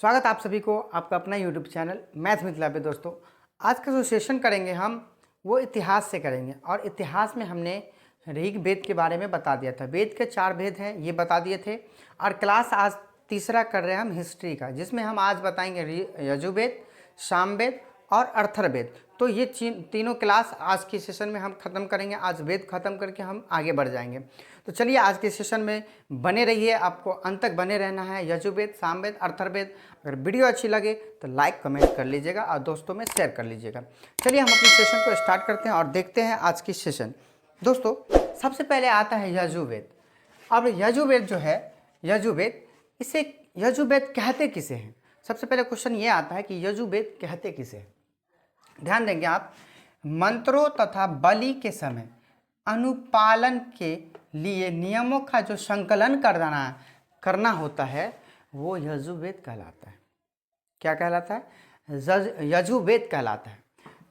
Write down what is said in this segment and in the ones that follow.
स्वागत आप सभी को आपका अपना यूट्यूब चैनल मैथ मिथिला पे। दोस्तों आज का जो सेशन करेंगे हम वो इतिहास से करेंगे और इतिहास में हमने ऋग वेद के बारे में बता दिया था। वेद के 4 वेद हैं ये बता दिए थे और क्लास आज तीसरा कर रहे हैं हम हिस्ट्री का, जिसमें हम आज बताएंगे यजुर्वेद, सामवेद और अथर्ववेद। तो ये तीनों क्लास आज के सेशन में हम खत्म करेंगे। आज वेद खत्म करके हम आगे बढ़ जाएंगे। तो चलिए आज के सेशन में बने रहिए, आपको अंत तक बने रहना है। यजुर्वेद, सामवेद, अथर्ववेद। अगर वीडियो अच्छी लगे तो लाइक कमेंट कर लीजिएगा और दोस्तों में शेयर कर लीजिएगा। चलिए हम अपने सेशन को स्टार्ट करते हैं और देखते हैं आज की सेशन। दोस्तों सबसे पहले आता है यजुर्वेद। अब यजुर्वेद जो है, यजुर्वेद, इसे यजुर्वेद कहते किसे हैं? सबसे पहले क्वेश्चन ये आता है कि यजुर्वेद कहते किसे हैं। ध्यान देंगे आप, मंत्रों तथा बलि के समय अनुपालन के लिए नियमों का जो संकलन करना होता है वो यजुर्वेद कहलाता है। क्या कहलाता है? यजुर्वेद कहलाता है।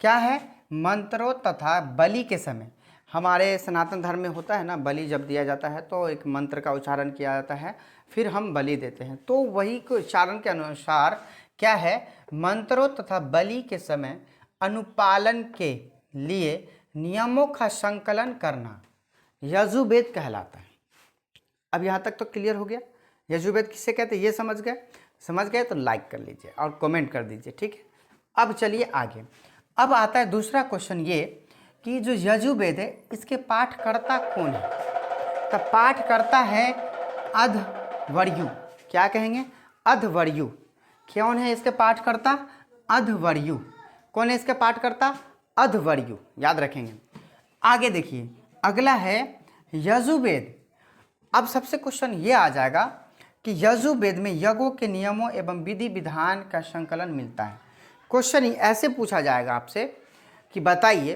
क्या है? मंत्रों तथा बलि के समय। हमारे सनातन धर्म में होता है ना, बलि जब दिया जाता है तो एक मंत्र का उच्चारण किया जाता है, फिर हम बलि देते हैं। तो वही के उच्चारण के अनुसार क्या है, मंत्रों तथा बलि के समय अनुपालन के लिए नियमों का संकलन करना यजुर्वेद कहलाता है। अब यहाँ तक तो क्लियर हो गया। यजुर्वेद किसे कहते हैं ये समझ गए तो लाइक कर लीजिए और कमेंट कर दीजिए, ठीक है। अब चलिए आगे। अब आता है दूसरा क्वेश्चन ये कि जो यजुर्वेद है इसके पाठकर्ता कौन है? तो पाठकर्ता है अध्वर्यु। क्या कहेंगे? अध्वर्यु। कौन है इसके पाठकर्ता? अध्वर्यु। कौन है इसके पाठकर्ता? अध्वर्यु। याद रखेंगे। आगे देखिए, अगला है यजुर्वेद। अब सबसे क्वेश्चन ये आ जाएगा कि यजुर्वेद में यज्ञों के नियमों एवं विधि विधान का संकलन मिलता है। क्वेश्चन ऐसे पूछा जाएगा आपसे कि बताइए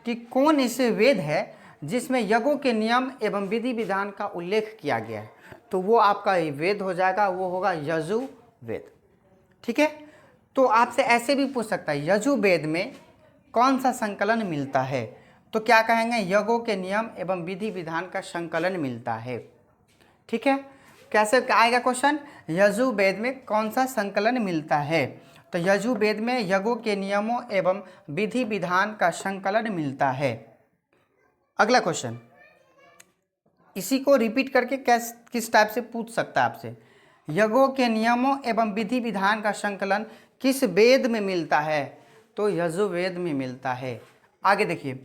कि कौन ऐसे वेद है जिसमें यज्ञों के नियम एवं विधि विधान का उल्लेख किया गया है। तो वो आपका वेद हो जाएगा, वो होगा यजुर्वेद, ठीक है। तो आपसे ऐसे भी पूछ सकता है यजुर्वेद में कौन सा संकलन मिलता है? तो क्या कहेंगे? यज्ञों के नियम एवं विधि विधान का संकलन मिलता है, ठीक है। कैसे आएगा क्वेश्चन? यजुर्वेद में कौन सा संकलन मिलता है? तो यजुर्वेद में यज्ञों के नियमों एवं विधि विधान का संकलन मिलता है। अगला क्वेश्चन इसी को रिपीट करके किस टाइप से पूछ सकता है आपसे? यज्ञों के नियमों एवं विधि विधान का संकलन किस वेद में मिलता है? तो यजुर्वेद में मिलता है। आगे देखिए,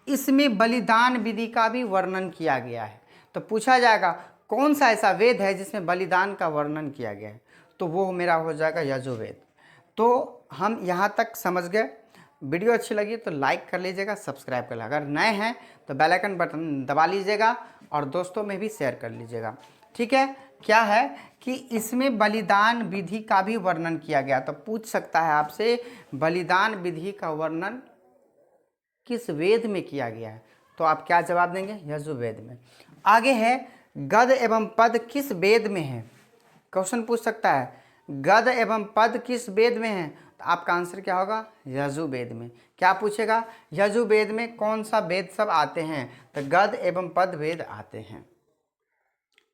इसमें बलिदान विधि का भी वर्णन किया गया है। तो पूछा जाएगा कौन सा ऐसा वेद है जिसमें बलिदान का वर्णन किया गया है? तो वो मेरा हो जाएगा यजुर्वेद। तो हम यहाँ तक समझ गए। वीडियो अच्छी लगी तो लाइक कर लीजिएगा, सब्सक्राइब कर लीजिएगा। अगर नए हैं तो बेल आइकन बटन दबा लीजिएगा और दोस्तों में भी शेयर कर लीजिएगा, ठीक है। क्या है कि इसमें बलिदान विधि का भी वर्णन किया गया। तो पूछ सकता है आपसे बलिदान विधि का वर्णन किस वेद में किया गया है? तो आप क्या जवाब देंगे? यजुर्वेद में। आगे है गद एवं पद किस वेद में है? क्वेश्चन पूछ सकता है गद एवं पद किस वेद में है? तो आपका आंसर क्या होगा? यजुर्वेद में। क्या पूछेगा? यजुर्वेद में कौन सा वेद सब आते हैं? तो गद एवं पद वेद आते हैं,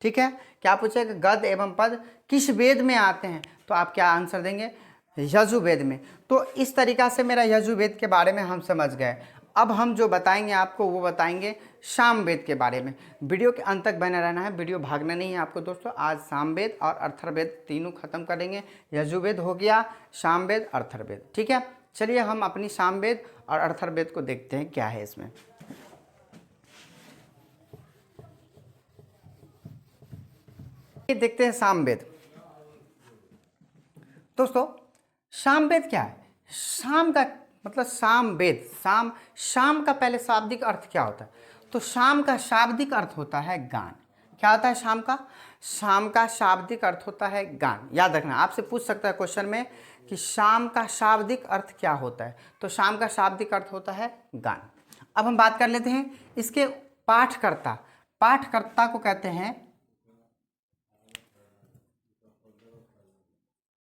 ठीक है। क्या पूछेगा? गद एवं पद किस वेद में आते हैं? तो आप क्या आंसर देंगे? यजुर्वेद में। तो इस तरीका से मेरा यजुर्वेद के बारे में हम समझ गए। अब हम जो बताएंगे आपको वो बताएंगे सामवेद के बारे में। वीडियो के अंत तक बने रहना है, वीडियो भागना नहीं है आपको दोस्तों। आज सामवेद और अथर्ववेद तीनों खत्म करेंगे। यजुर्वेद हो गया, सामवेद, अथर्ववेद, ठीक है। चलिए हम अपनी सामवेद और अथर्ववेद को देखते हैं क्या है इसमें। देखते हैं सामवेद। दोस्तों सामवेद क्या है? शाम का मतलब सामवेद, शाम का पहले शाब्दिक अर्थ क्या होता है? तो शाम का शाब्दिक अर्थ होता है गान। क्या होता है शाम का शाब्दिक अर्थ होता है गान। याद रखना, आपसे पूछ सकता है क्वेश्चन में कि शाम का शाब्दिक अर्थ क्या होता है? तो शाम का शाब्दिक अर्थ होता है गान। अब हम बात कर लेते हैं इसके पाठकर्ता को कहते हैं,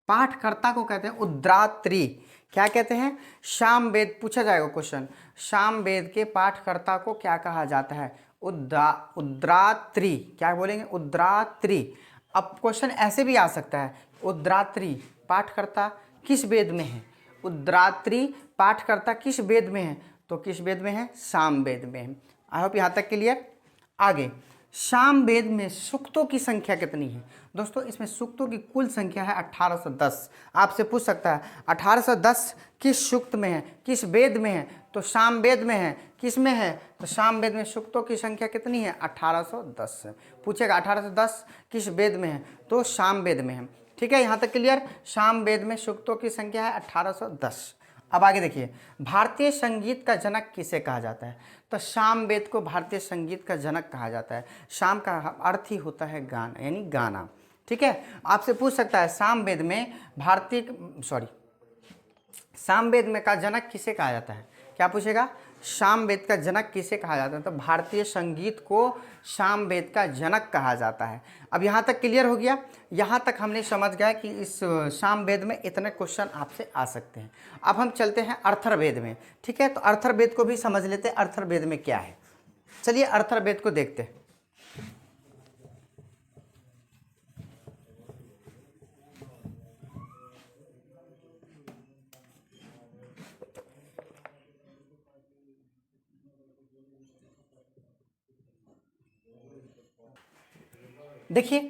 पाठकर्ता को कहते हैं उद्रात्री। क्या कहते हैं? सामवेद। पूछा जाएगा क्वेश्चन, सामवेद के पाठकर्ता को क्या कहा जाता है? उद्रात्री। क्या बोलेंगे? उद्रात्री। अब क्वेश्चन ऐसे भी आ सकता है, उद्रात्री पाठकर्ता किस वेद में है? उद्रात्री पाठकर्ता किस वेद में है? तो किस वेद में है? साम वेद में है। आई होप यहाँ तक क्लियर। आगे, साम वेद में सूक्तों की संख्या कितनी है? दोस्तों इसमें सूक्तों की कुल संख्या है 1810। आपसे पूछ सकता है 1810 किस सूक्त में है, किस वेद में है? तो साम वेद में है। किस में है? तो साम वेद में सूक्तों की संख्या कितनी है? 1810 है। पूछेगा 1810 किस वेद में है? तो साम वेद में है। ठीक है, यहाँ तक क्लियर। साम वेद में सूक्तों की संख्या है 1810। अब आगे देखिए, भारतीय संगीत का जनक किसे कहा जाता है? तो साम वेद को भारतीय संगीत का जनक कहा जाता है। साम का अर्थ ही होता है गाना, यानी गाना। ठीक है, आपसे पूछ सकता है साम वेद में साम वेद में का जनक किसे कहा जाता है? क्या पूछेगा? साम वेद का जनक किसे कहा जाता है? तो भारतीय संगीत को साम वेद का जनक कहा जाता है। अब यहाँ तक क्लियर हो गया। यहाँ तक हमने समझ गया कि इस साम वेद में इतने क्वेश्चन आपसे आ सकते हैं। अब हम चलते हैं अर्थरवेद में। ठीक है, तो अर्थरवेद को भी समझ लेते हैं, अर्थरवेद में क्या है। चलिए अर्थरवेद को देखते हैं। देखिए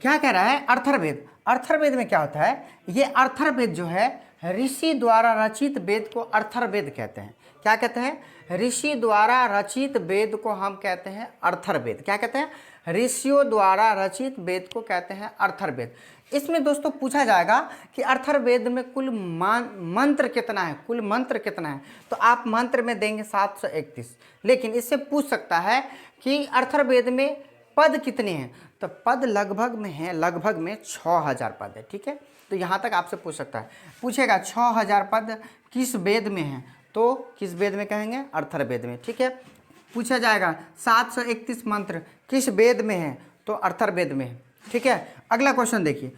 क्या कह रहा है, अर्थरवेद। अर्थरवेद में क्या होता है? ये अर्थरवेद जो है ऋषि द्वारा रचित वेद को अर्थरवेद कहते हैं। क्या कहते हैं? ऋषि द्वारा रचित वेद को हम कहते हैं अर्थरवेद। क्या कहते हैं? ऋषियों द्वारा रचित वेद को कहते हैं अर्थरवेद। इसमें दोस्तों पूछा जाएगा कि अर्थरवेद में कुल मंत्र कितना है, कुल मंत्र कितना है? तो आप मंत्र में देंगे 731। लेकिन इससे पूछ सकता है कि अर्थरवेद में पद कितने हैं? तो पद लगभग में है, लगभग में 6000 पद है। ठीक है, तो यहाँ तक आपसे पूछ सकता है। पूछेगा 6000 पद किस वेद में है? तो किस वेद में कहेंगे? अर्थरवेद में। ठीक है, पूछा जाएगा 731 मंत्र किस वेद में है? तो अर्थरवेद में है। ठीक है, अगला क्वेश्चन देखिए,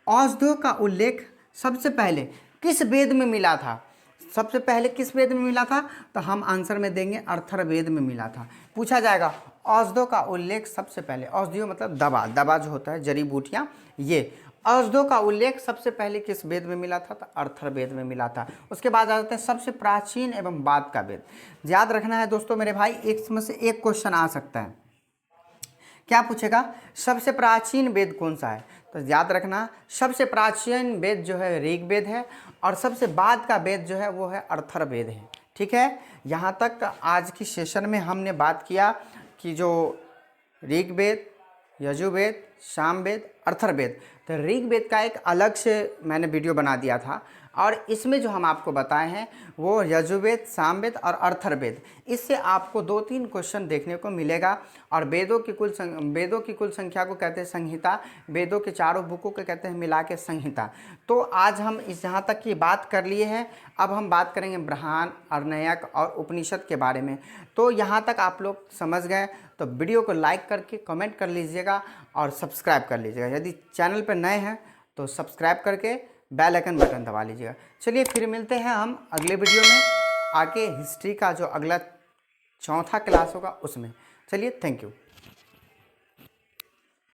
औषधियों का उल्लेख सबसे पहले किस वेद में मिला था? सबसे पहले किस वेद में मिला था? तो हम आंसर में देंगे अर्थरवेद में मिला था। पूछा जाएगा औषधियों का उल्लेख सबसे पहले, औषधियों मतलब दवा, दवा जो होता है जड़ी बूटियाँ, ये औषधियों का उल्लेख सबसे पहले किस वेद में मिला था? तो अर्थरवेद में मिला था। उसके बाद आ जाते हैं सबसे प्राचीन एवं बाद का वेद। याद रखना है दोस्तों मेरे भाई, एक में से एक क्वेश्चन आ सकता है। क्या पूछेगा? सबसे प्राचीन वेद कौन सा है? तो याद रखना सबसे प्राचीन वेद जो है ऋग्वेद है, और सबसे बाद का वेद जो है वो है अर्थरवेद है। ठीक है, यहाँ तक आज की सेशन में हमने बात किया कि जो ऋग्वेद, यजुर्वेद, सामवेद, अर्थरवेद, तो ऋग्वेद का एक अलग से मैंने वीडियो बना दिया था, और इसमें जो हम आपको बताए हैं वो यजुर्वेद, सामवेद और अर्थरवेद। इससे आपको 2-3 क्वेश्चन देखने को मिलेगा। और वेदों की कुल संख्या को कहते हैं संहिता, वेदों के चारों बुकों को कहते हैं मिला के संहिता। तो आज हम इस यहाँ तक की बात कर लिए हैं। अब हम बात करेंगे ब्राह्मण, अरण्यक और उपनिषद के बारे में। तो यहाँ तक आप लोग समझ गए तो वीडियो को लाइक करके कमेंट कर लीजिएगा और सब्सक्राइब कर लीजिएगा। यदि चैनल पर नए हैं तो सब्सक्राइब करके बेल आइकन बटन दबा लीजिएगा। चलिए फिर मिलते हैं हम अगले वीडियो में, आके हिस्ट्री का जो अगला 4था क्लास होगा उसमें। चलिए, थैंक यू।